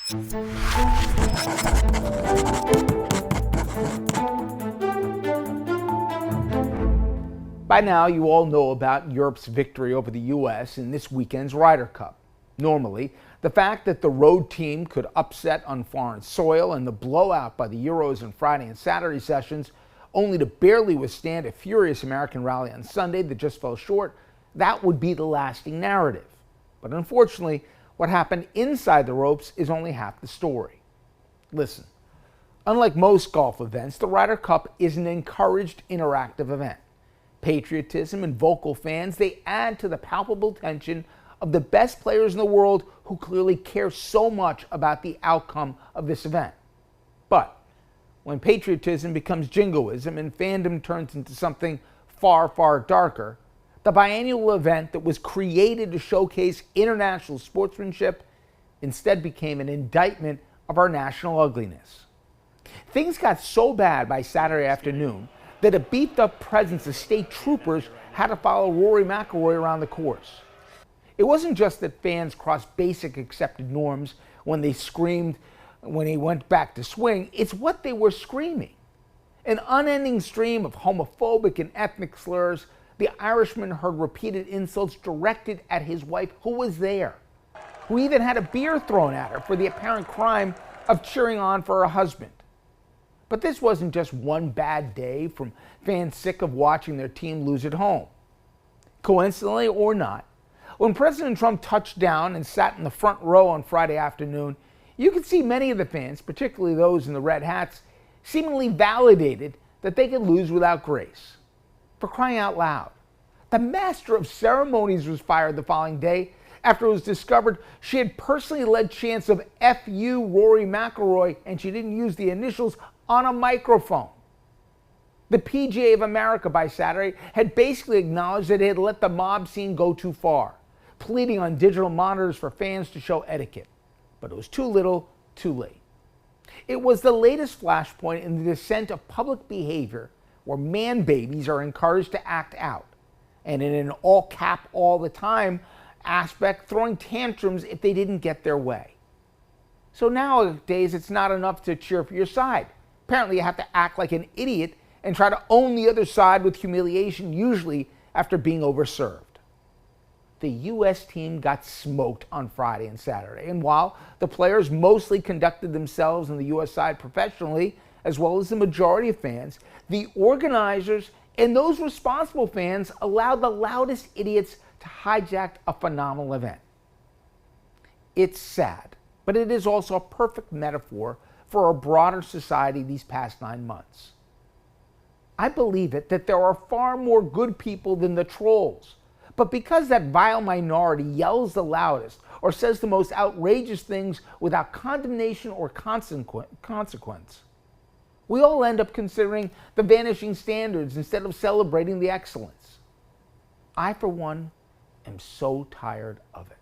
By now, you all know about Europe's victory over the U.S. in this weekend's Ryder Cup. Normally, the fact that the road team could upset on foreign soil and the blowout by the Euros on Friday and Saturday sessions, only to barely withstand a furious American rally on Sunday that just fell short, that would be the lasting narrative. But unfortunately, what happened inside the ropes is only half the story. Listen, unlike most golf events, the Ryder Cup is an encouraged, interactive event. Patriotism and vocal fans, they add to the palpable tension of the best players in the world who clearly care so much about the outcome of this event. But when patriotism becomes jingoism and fandom turns into something far, far darker, the biannual event that was created to showcase international sportsmanship instead became an indictment of our national ugliness. Things got so bad by Saturday afternoon that a beefed-up presence of state troopers had to follow Rory McIlroy around the course. It wasn't just that fans crossed basic accepted norms when they screamed when he went back to swing, it's what they were screaming. An unending stream of homophobic and ethnic slurs. The Irishman heard repeated insults directed at his wife, who was there, who even had a beer thrown at her for the apparent crime of cheering on for her husband. But this wasn't just one bad day from fans sick of watching their team lose at home. Coincidentally or not, when President Trump touched down and sat in the front row on Friday afternoon, you could see many of the fans, particularly those in the red hats, seemingly validated that they could lose without grace. For crying out loud, the master of ceremonies was fired the following day after it was discovered she had personally led chants of "F you, Rory McIlroy," and she didn't use the initials on a microphone. The PGA of America by Saturday had basically acknowledged that it had let the mob scene go too far, pleading on digital monitors for fans to show etiquette. But it was too little, too late. It was the latest flashpoint in the descent of public behavior where man babies are encouraged to act out, and in an all cap all the time aspect, throwing tantrums if they didn't get their way. So nowadays, it's not enough to cheer for your side. Apparently, you have to act like an idiot and try to own the other side with humiliation, usually after being overserved. The U.S. team got smoked on Friday and Saturday, and while the players mostly conducted themselves on the U.S. side professionally, as well as the majority of fans, the organizers and those responsible fans allowed the loudest idiots to hijack a phenomenal event. It's sad, but it is also a perfect metaphor for a broader society these past 9 months. I believe it that there are far more good people than the trolls, but because that vile minority yells the loudest or says the most outrageous things without condemnation or consequence, we all end up considering the vanishing standards instead of celebrating the excellence. I, for one, am so tired of it.